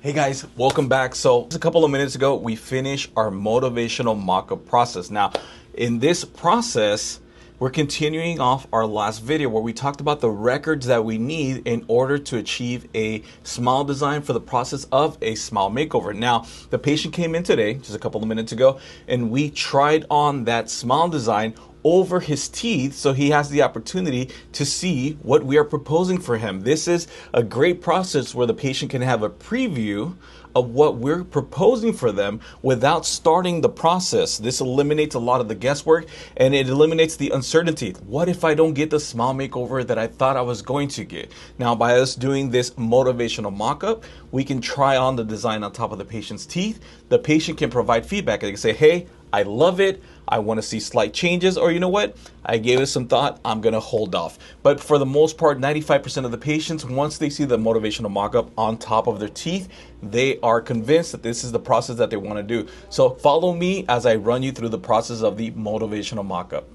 Hey guys, welcome back. So just a couple of minutes ago, we finished our motivational mock-up process. Now, in this process, we're continuing off our last video where we talked about the records that we need in order to achieve a smile design for the process of a smile makeover. Now, the patient came in today, just a couple of minutes ago, and we tried on that smile design over his teeth so he has the opportunity to see what we are proposing for him. This is a great process where the patient can have a preview of what we're proposing for them without starting the process. This eliminates a lot of the guesswork and it eliminates the uncertainty. What if I don't get the smile makeover that I thought I was going to get? Now, by us doing this motivational mock-up, we can try on the design on top of the patient's teeth. The patient can provide feedback. They can say, hey, I love it. I want to see slight changes, or you know what? I gave it some thought. I'm going to hold off. But for the most part, 95% of the patients, once they see the motivational mock-up on top of their teeth, they are convinced that this is the process that they want to do. So follow me as I run you through the process of the motivational mock-up.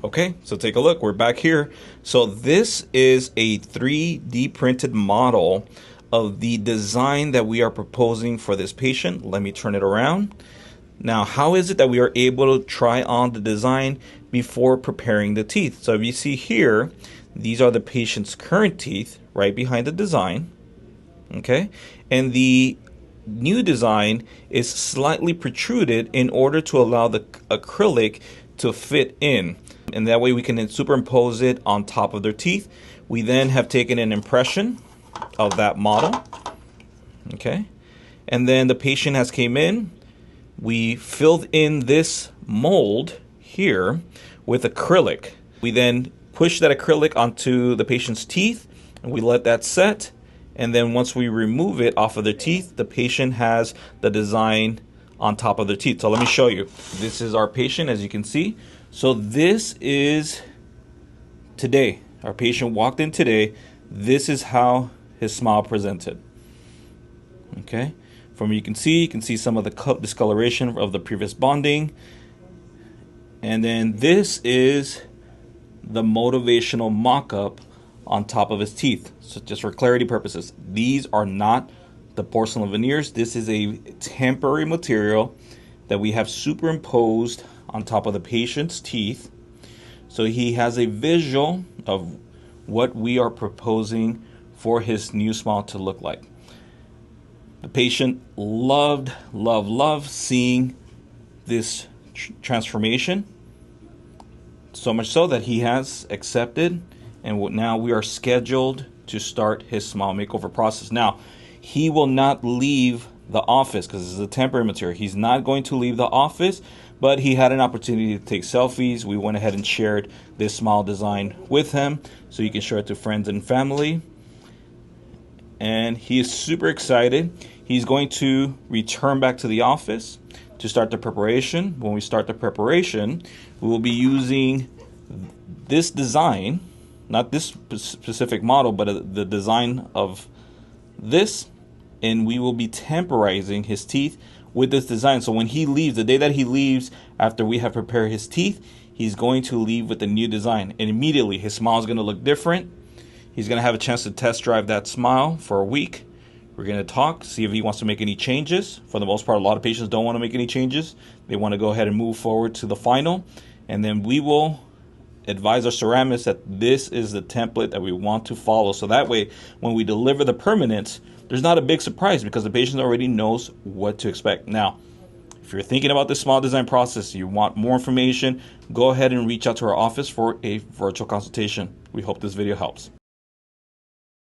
Okay, so take a look. We're back here. So this is a 3D printed model of the design that we are proposing for this patient. Let me turn it around. Now, how is it that we are able to try on the design before preparing the teeth? So if you see here, these are the patient's current teeth right behind the design. Okay, and the new design is slightly protruded in order to allow the acrylic to fit in. And that way we can then superimpose it on top of their teeth. We then have taken an impression of that model. Okay, and then the patient has came in. We filled in this mold here with acrylic. We then push that acrylic onto the patient's teeth and we let that set. And then once we remove it off of their teeth, the patient has the design on top of their teeth. So let me show you. This is our patient, as you can see. So this is today. Our patient walked in today. This is how his smile presented. Okay. From you can see some of the discoloration of the previous bonding. And then this is the motivational mock-up on top of his teeth. So just for clarity purposes, these are not the porcelain veneers. This is a temporary material that we have superimposed on top of the patient's teeth. So he has a visual of what we are proposing for his new smile to look like. The patient loved seeing this transformation, so much so that he has accepted, and now we are scheduled to start his smile makeover process. Now, he will not leave the office because this is a temporary material. He's not going to leave the office, but he had an opportunity to take selfies. We went ahead and shared this smile design with him so he can share it to friends and family. And he is super excited. He's going to return back to the office to start the preparation. When we start the preparation, we will be using this design, not this specific model, but the design of this, and we will be temporizing his teeth with this design. So when he leaves, the day that he leaves after we have prepared his teeth, he's going to leave with the new design, and immediately his smile is going to look different. He's going to have a chance to test drive that smile for a week. We're going to talk, see if he wants to make any changes. For the most part, a lot of patients don't want to make any changes. They want to go ahead and move forward to the final. And then we will advise our ceramists that this is the template that we want to follow. So that way, when we deliver the permanents, there's not a big surprise because the patient already knows what to expect. Now, if you're thinking about this smile design process, you want more information, go ahead and reach out to our office for a virtual consultation. We hope this video helps.